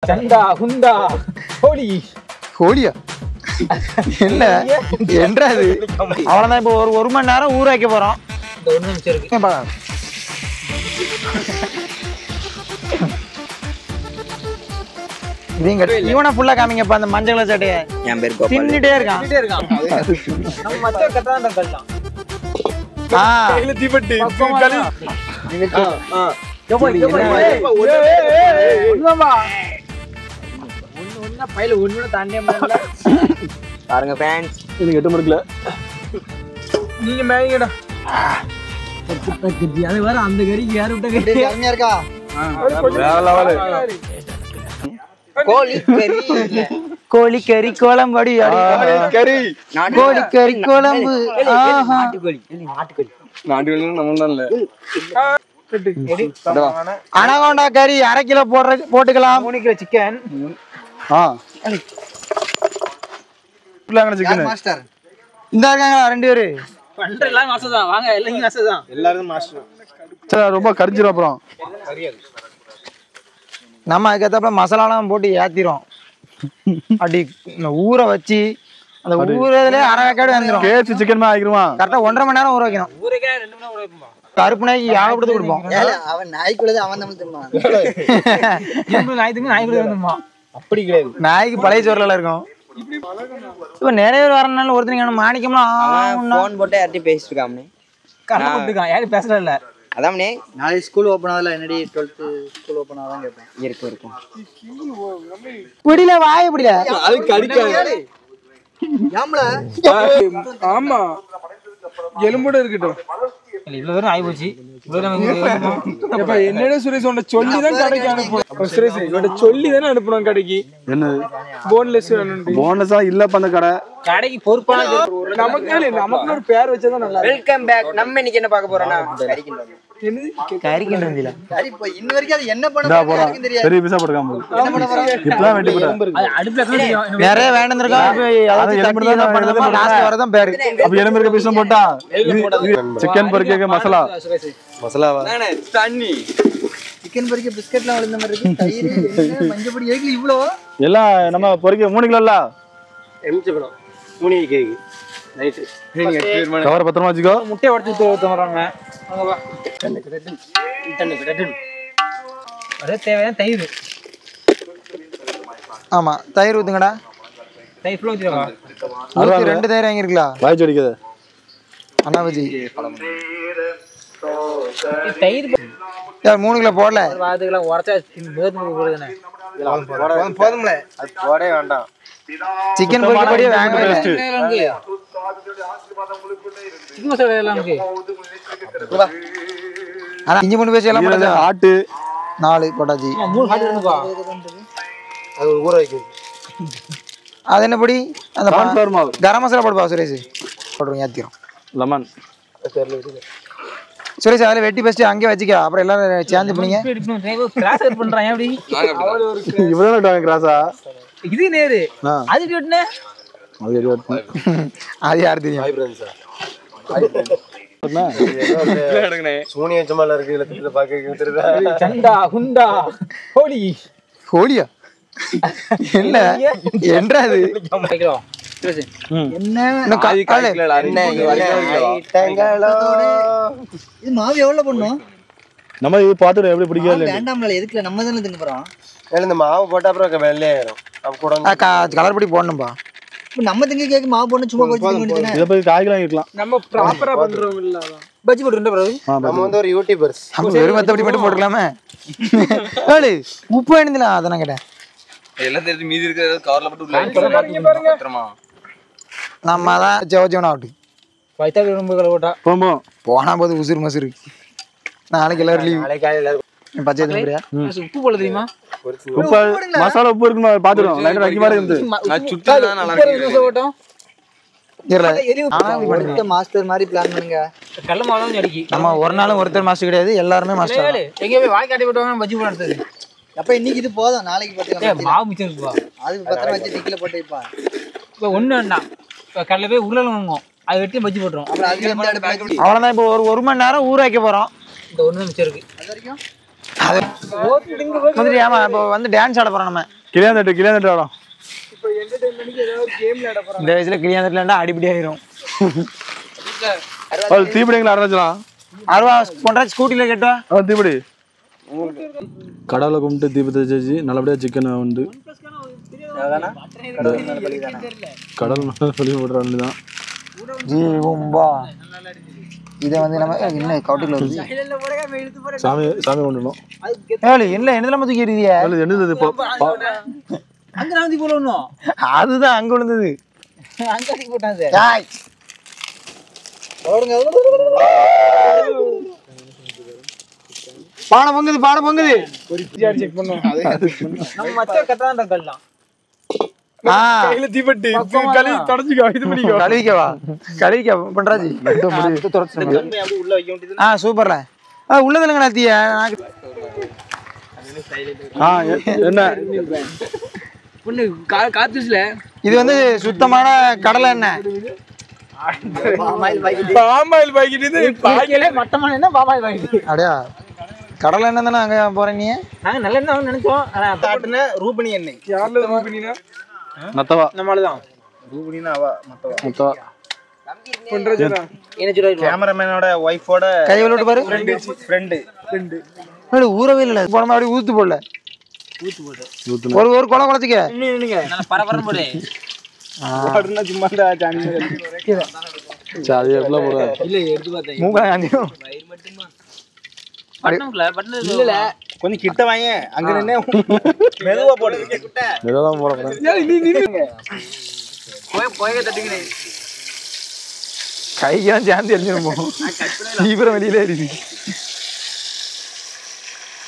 சண்டா குண்டா கோழி கோழியா என்ன என்றது அவ்வளவுதான் இப்போ ஒரு மணி நேரம் ஊற வைக்க போறோம் இந்த 1 நிமிஷம் இருக்கு நீங்க இவனை ஃபுல்லா காமிங்கப்பா அந்த மஞ்சள் கலர் சட்டைய என் பேர் கோபால் தின்னுட்டே இருக்கான் நம்ம மத்த கட்டாண்ட கல்லாம் தீபட்டி பையில ஒண்ணு தாண்டிய பாருங்க ஃபேன்ஸ் இது 8 மணிக்குல நீங்க மேங்கடா அது வேற அந்த கறிக்கு யாரு விட்ட கறி கம்மியா இருக்கா கோழிக்கறி குழம்பு கோழிக்கறி குழம்பு அனகோண்டா கறி 1/2 கிலோ போட்டுக்கலாம் 3 கிலோ சிக்கன் இந்த இருக்காங்களா 2 பேரு பண்றலாம் மாசதான் வாங்க எல்லாரும் மாசதான் எல்லாரும் மாஸ்டர் ரொம்ப கரிஞ்சிரும் அப்புறம் நம்ம அதுக்கேற்ற மசாலாலாம் போட்டு ஏத்திரும் அப்படி ஊற வச்சு அந்த ஊறதுல 1/2 வேக்காடு வந்துடும் கேசி சிக்கன் ஆகிருவான் கரெக்டா 1.5 மணி நேரம் ஊற வைக்கணும் ஊரே 2 மணி நேரம் ஊற வைப்போம் கருப்பு நாய்க்கு யாகப்படுத்து கொடுப்போம் அவன் நாய்க்குள்ளது அவன் நம்ம தின்பான் நாய்க்கு வந்துமா அப்படி கிடையாது நாய்க்கு பழைய சோறுல இருக்கும் இப்ப நிறைய பேர் வரனால ஒருத்தர் மாணிக்கம்லாம் போன் போட்டு யார்ட்டி பேசிட்டு இருக்காமனே கரெக்டா போட்டுக்கான் யாரும் பேசல இல்ல அதாமனே நாளைக்கு ஸ்கூல் ஓபன் ஆகல என்னடி 12th ஸ்கூல் ஓபன் ஆகலாம் கேட்பேன் இருக்கும் பிடில வாய பிடில அது கடிக்காது ஆமா எலும்போட இருக்கட்டும் இவ்வளவு பேரும் ஆகி போச்சு என்னடா சுரேஷ் உன்னை சொல்லிதான் கடைக்கு அனுப்பணும் சுரேஷ் இவன்ட்ட சொல்லிதானே அனுப்பணும் கடைக்கு என்னது போன்லெஸ் போனஸா இல்லப்ப அந்த கடை கடைக்கு பொறுப்பான நமக்கு ஒரு பேர் வச்சதான் நல்லா வெல்கம் பேக் நம்ம இன்னைக்கு என்ன பார்க்க போறோம்னா கறிக்கின்றதுல இன்ன வரைக்கும் அது என்ன பண்ண பெரிய பீஸா போட்டுக்காம இப்பதான் வெட்டி போட்டா அடுப்புல நிறைய வேண்டாம் வரதான் பேரு அப்ப எலும்பு இருக்க பீஸும் போட்டா சிக்கன் பொரிக்க மசாலா மசாலாவா தண்ணி சிக்கன் பொரிக்க பிஸ்கட்லாம் விழுந்த மாதிரி இருக்கு தயிர் மஞ்சப்பொடி ஏக்கு இவ்ளோ எல்லாம் நம்ம பொரிக்க 3 கிலோ இல்ல எம்ச்சப்படம் 3 கேக்கு நைட் கவர் பத்திரமா வச்சுக்கோ முட்டையை உடைச்சு ஊத்த வராங்க அதே தேவையான தயிர் ஆமா தயிர் ஊத்துங்கடா தயிர் ஃபுல்லா ஊத்திடுவா 2 தயிர் வாங்கிருக்கலாம் வாய் ஜோடிக்குது அண்ணா வஜி தயிர் 3 கிலோ போடல அதுக்கெல்லாம் உரைச்சா பேர்த்து போடுதானே போதும்ல அது போடவே வேண்டாம் சிக்கன் பொரிக்கப்படியே வாங்கவே சிக்கன் மசாலா எல்லாம் இருக்கு ஆனா இஞ்சி பூண்டு பேஸ்ட் எல்லாம் போட்டாச்சு ஆட்டு 4 போட்டாச்சு 3 ஹாட் இருந்துப்பா அது ஊற வைக்குது அது என்ன பொடி அந்த கார்ன்ஃப்ளவர் மாவு கரம் மசாலா போடுப்பா சுரேஷ் போடுறோம் ஏத்திரும் லெமன் சுரேஷ் அதில் வெட்டி ஃபஸ்ட்டு அங்கே வச்சுக்க அப்புறம் எல்லாரும் சேர்ந்து பண்ணீங்க கிராஸ் கட் பண்றான் எப்படி இவ்வளவு கிராஸா இது நேரு அது வெட்டினே அது யாரு தெரியும் சூனிய சும்மால இருக்கு இல்ல பாக்க சண்டா குண்டா கோழி கோழியா என்ன என்றது இது மாவு எவ்வளவு பண்ணும் நம்ம இது பாத்துட்டு எப்படி பிடிக்கல வேண்டாம்ல எதுக்குல நம்ம தானே திங்க போறோம் இந்த மாவு போட்டா அப்புறம் வெள்ளையாயிரும் கலர் பொடி போடணும்பா நம்ம திங்க கேக்கு மாவு போட்டு சும்மா போட்டு இத போய் காய்கறி இருக்கலாம் நம்ம ப்ராப்பரா பண்றோம் இல்ல பஜ்ஜி போட்டு பிறகு நம்ம வந்து ஒரு யூடியூபர்ஸ் நம்ம வெறும் மத்தபடி மட்டும் போட்டுக்கலாமே உப்பு வேணுதுல அத நான் கேட்டேன் எல்லாம் தெரிஞ்சு மீதி இருக்கிறது கவர்ல போட்டு பத்திரமா நம்ம தான் ஜெவஜோனா ஆட்டு வைத்தாடி உடம்புகளை போட்டா போம்போம் போனா போது உசுறு மசுறு நாளைக்கு எல்லாரும் லீவ் நாளைக்கு காலையில பச்சை தின்னுறியா உப்பு போல தெரியுமா உப்பு மசாலா உப்பு இருக்குன்னு பாத்துறோம் லைட்டா வைக்க மாதிரி இருந்து நான் சுத்தி தான் நல்லா இருக்கு போட்டோம் மாஸ்டர் மாதிரி பிளான் பண்ணுங்க கள்ள மாவு அடிக்கி நம்ம ஒரு நாளும் ஒருத்தர் மாஸ்டர் கிடையாது எல்லாருமே மாஸ்டர் எங்க போய் வாய் காட்டி போட்டவங்க பஜ்ஜி போட எடுத்தது அப்ப இன்னைக்கு இது போதும் நாளைக்கு பாத்துக்கலாம் மாவு மிச்சம் இருக்குப்பா அதுக்கு பத்திரம் வச்சு டிக்கில போட்டு வைப்பா இப்போ ஒண்ணு வேண்டாம் இப்போ கடல போய் உருளை வாங்குவோம் அது வெட்டி பஜ்ஜி போட்டுரும் அப்புறம் அதுக்கு எந்த அடுப்பு வச்சு அவ்வளவுதான் இப்போ ஒரு மணி நேரம் ஊற வைக்க போறோம் இந்த ஒண்ணு மிச்சம் இருக்கு அது வரைக்கும் அது வந்துட்டு ஆமா இப்போ வந்து டான்ஸ் ஆட போறோம் நம்ம கிளியாந்தட்டு ஆடும். இப்போ என்டர்டைன்மெண்ட்டுக்கு ஏதாவது ஒரு கேம் விளையாட போறாங்க. இந்த வயசுல கிளியாந்துட்டுலண்டா அடிப்படி ஆயிரும். தீபிடிங்களா அரைச்சலாம் அருவா போன்றா ஸ்கூட்டில கேட்டா தீபிடி. கடவுளை கும்பிட்டு தீபத்தை வச்சு நல்லபடியாக சிக்கன் வந்து கடல் சொல்லி போடுற தான் ஜீவம்பா. இதை வந்து நம்ம என்ன கவுட்டில் வருது சாமி கொண்டுணும். என்ன என்னதெல்லாம் தூக்கி எறிதியா? என்னது அங்க நாந்தி போல ஒண்ணும் அதுதான் அங்க விழுந்தது. அங்க தூக்கி போட்டாங்க. டேய் பானை பொங்குது. ஒரு பிஆர் செக் பண்ணோம். நம்ம மச்ச கட்டாந்த கல்லாம் கையில தீபட்டி களி தொடச்சிக்கோ. இது பண்ணிக்கோ. கழுவிக்க பண்றாஜி. உள்ள வைக்க வேண்டியது. சூப்பர்ல. உள்ளதுலங்க நாத்திய. என்ன பொண்ணு காத்துச்சுல. இது வந்து சுத்தமான கடலை எண்ணெய். பாமாயில் பாக்கெட் இது பாக்கியல மட்டமான என்ன பாமாயில் பாக்கெட். அடையா கடலை எண்ணெய் தானே அங்க போற நீ? நாங்க நல்ல எண்ணெய் நினைச்சோம். ஆனா தாட்டுன ரூபணி எண்ணெய். யார்ல ரூபினினா? நத்தவா நம்மள தான். ரூபணினா அவ மத்தவ. நத்தவா பண்றதுடா. என்ன சொல்றீங்க? கேமராமேனோட வைஃபோட கையை விட்டு பாரு. ஃப்ரெண்ட். ஊறவே இல்லை. போன மாதிரி ஊத்து போடல. ஒரு குளம் குளச்சிக்க. நல்ல பரபரன்னு போடு. வாடுனா சும்மா தான் ஜானி. அது எவ்வளோ போடுற இல்ல எடுத்து பார்த்தேன். மூக்கா காந்தியும். வயிறு மட்டுமா. பட்டனுக்குள்ள இல்ல. கொஞ்சம் கிட்ட வாங்க. அங்க நின்னு மெதுவா போடு. கிட்ட. மெதுவாக போடக்கூடாது. போய் தட்டிக்கிறேன். கைக்கெல்லாம் சேர்ந்து எரிஞ்சிருப்போம். தீவிரம் வெளியில எரியுது.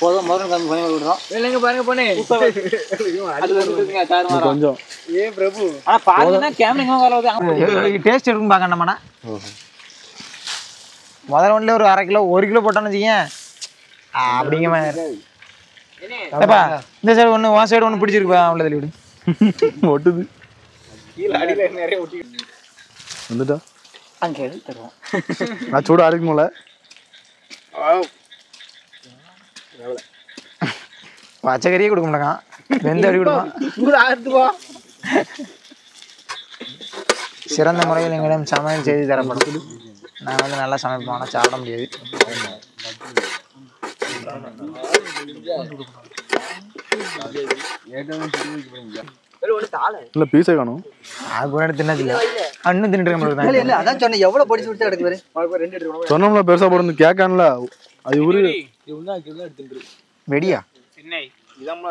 போதும் முதல்ல கம்மி பண்ணி விடுறோம். இல்லைங்க பாருங்க பொண்ணு. அது வந்துருங்க சார் மாறா. கொஞ்சம் ஏ பிரபு. ஆனா பாருங்கன்னா கேமரா வரது. டேஸ்ட் எடுக்கும் பார்க்க நம்மனா. முதல்ல ஒன்றில் ஒரு 1/2 கிலோ 1 கிலோ போட்டான்னு வச்சுக்கேன். அப்படிங்க மாதிரி இந்த சைடு ஒன்று உன் சைடு ஒன்று பிடிச்சிருப்பா. அவ்வளோ தள்ளி விடு. ஒட்டுது கீழ அடியில நிறைய ஒட்டி. வந்துட்டா அங்கே தருவோம். நான் சூடாக இருக்கும்ல. பச்சைக்கறியே கொடுக்க மாட்டான். வெந்த அடி கொடுப்பான். சிறந்த முறையில் எங்களிடம் சமையல் செய்து தரப்படும். நான் வந்து நல்லா சமைப்போம். ஆனால் சாப்பிட முடியாது. இல்லை பீஸே காணும். அது கூட தின்னது இல்லை. இன்னும் தின்னுட்டு இருக்க இல்ல அதான் சொன்னேன். எவ்வளவு படிச்சு விட்டு எடுக்கு பாரு. சொன்னோம்ல பெருசாக போடணும் கேட்கான்ல. அது உரு வெடியா சென்னை இதம்மா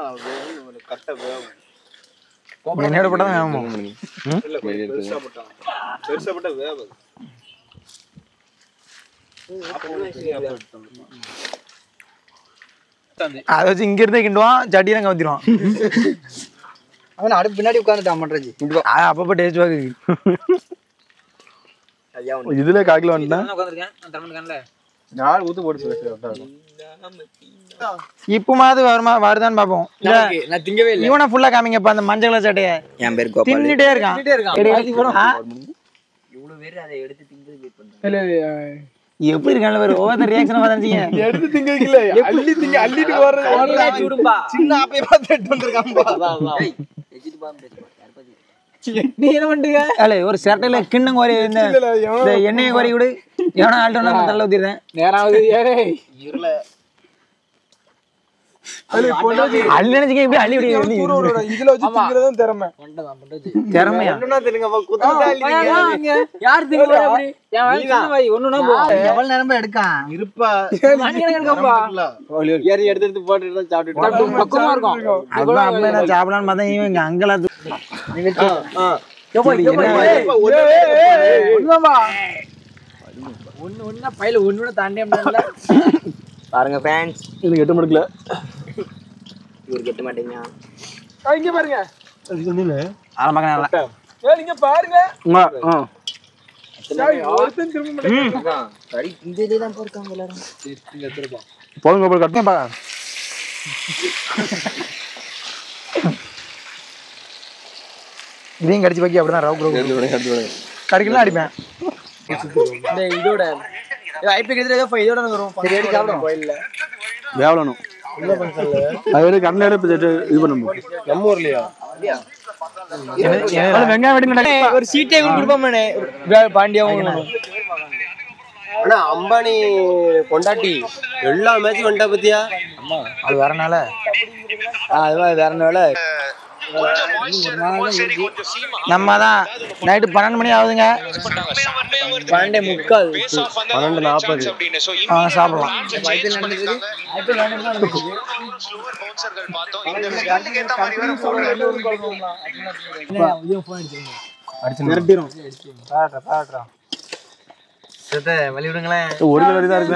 கரெக்டா வேகும். என்னோட போட்டா வேணுமோ? பெருசா போட்டா வேகும். அதை வச்சு இங்க இருந்தே கிண்டுவான். சட்டியெல்லாம் கவுத்திடுவான். அவன் அடுப்பு பின்னாடி உட்காந்துட்டான் பண்றஜி. அப்பப்போ டேஸ்ட் வாக்கு. இதுல காக்கில வந்துட்டேன். உட்காந்துருக்கேன். நான் தரமாட்டேன்ல. நாள் ஊத்து போட்டு சொல்லு. இப்பமாவது வருதான்னு பாப்போம். நான் திங்கவே இல்லை. இவனை ஃபுல்லா காமிங்கப்பா. அந்த மஞ்சள் கலர் சட்டைய என் பேர் கோபால். தின்னுட்டே இருக்கான். இவ்வளவு பேர் அதை எடுத்து திங்கிறது வெயிட் பண்றாங்க. இல்ல எப்படி இருக்கான பேர் ஒவ்வொரு ரியாக்ஷன் பார்த்தாங்க. எடுத்து திங்கல. அள்ளிட்டு போறது விடும்பா. சின்ன ஆப்பைய பார்த்து எடுத்து வந்திருக்காம்பா. வெஜிட் பாம் பேசுமா. யார் பாதி? நீ என்ன பண்றீங்க? அல்ல ஒரு சட்டையில கிண்ணம் கோரி இந்த எண்ணெயை கோரி விடு. எவனா ஆள்கிட்ட தள்ள ஊத்திடுறேன். நேராவது ஏறே இருள அள்ளி நினைச்சுக்க இப்படி அள்ளி விடு. இதுல வச்சு திங்கறதும் திறமை. திறமையா ஒண்ணுனா தின்னுங்க பா. குத்துட்டா அள்ளிங்க. யார் திங்க அப்படி? என் வாய் சின்ன வாய் ஒண்ணுனா போ. எவ்வளவு நேரமா எடுக்கான்? இருப்பா. மணிக்கணக்கு எடுக்கப்பா. ஏறி எடுத்து போட்டு சாப்பிட்டு பக்கமா இருக்கும். அதான் அப்ப நான் சாப்பிடலான்னு பார்த்தா இவன் இங்க அங்கெல்லாம் ஒண்ணு பையில ஒண்ணு தாண்டி முடியல. பாருங்க ஃபேன்ஸ். எனக்கு 8 மணிக்குல இவரு கெட்ட மாட்டீங்க. இங்க பாருங்க. ஆரம்பக்க இங்க பாருங்க. ஒருத்தன் திரும்ப மாட்டேங்கிறான். சரி இந்த இதே தான் போறாங்க எல்லாரும். போதுங்க போய் கட் பண்ணி இதையும் கடிச்சு வைக்க அப்படிதான் ரவு கடிக்கலாம் அடிப்பேன். இதோட ஐபி கிட்ட ஏதோ இதோட வரும். சரி அடி சாப்பிடுறோம். வேவலணும் அது வரைக்கும் கண்ணில் எடுப்பு இது பண்ணும். நம்ம ஊர்லையா வெங்காயம் வெடிங்க ஒரு சீட்டே கொடுப்பாமே பாண்டியாவும். ஆனா அம்பானி கொண்டாட்டி எல்லா மேட்சும் வந்துட்டா பத்தியா? அது வரனால அது வேறனால நம்ம தான் நைட்டு 12 மணி ஆகுதுங்க. 12:45 12:40 சாப்பிடலாம். வழி விடுங்களேன். ஒரு கிலோ தான் இருக்கு.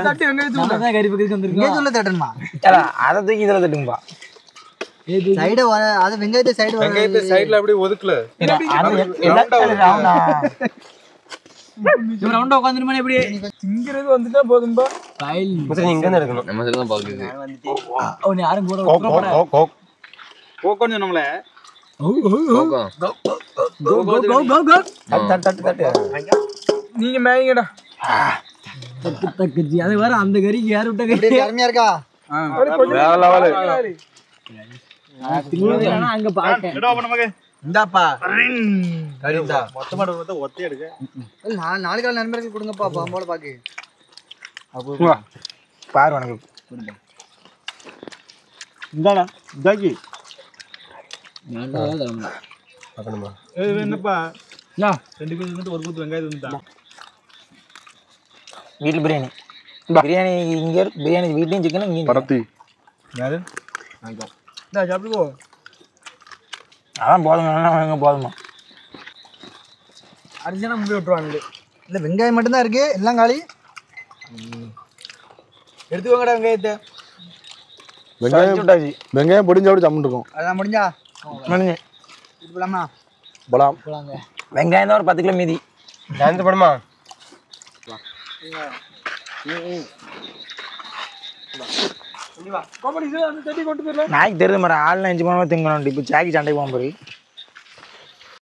அதை தூக்கி இதுல தட்டுங்கப்பா. சைடு அது வெங்காயத்தை சைடுல அப்படியே ஒதுக்கல. ரவுண்டா உட்காந்துருமானே எப்படி திங்கிறது வந்துட்டா போதும்பா. இங்க தான் எடுக்கணும். நம்ம சைடு தான் பாக்குது. யாரும் கூட கோக்கோன்னு சொன்னோம்ல. நீங்க மேய்ங்கடா. அது வேற அந்த கறிக்கு யார் விட்ட கறி அருமையா இருக்கா? வேற லெவல். அங்க பாக்க இந்தாப்பா நாலு கால நண்பர்கள் கொடுங்கப்பா பாம்போட பாக்கு. பாரு உனக்கு இந்தாடா இதாக்கி என்னப்பா வீட்டில் பிரியாணி இங்கே பிரியாணி வீட்லையும் சிக்கன் இங்கே பரத்தி சாப்பிடுவோ. அதான் போதுங்க போதுமா. அரிசினா முடி விட்டுருவாங்க. இல்ல வெங்காயம் மட்டும்தான் இருக்கு, எல்லாம் காலி. எடுத்துக்கோங்கடா வெங்காயத்தை. வெங்காயம் பொடிஞ்சா அப்படி சம்மன் இருக்கும். அதான் முடிஞ்சா முடிஞ்சு இது போலாமா? பலாம் வெங்காயம் தான் ஒரு 10 கிலோ மீதி. டான்ஸ் படமா? நாய்க்கு தெரியுது மாதிரி ஆள் 5 மணி திங்கணும். இப்போ சாக்கி சண்டைக்கு போக போய்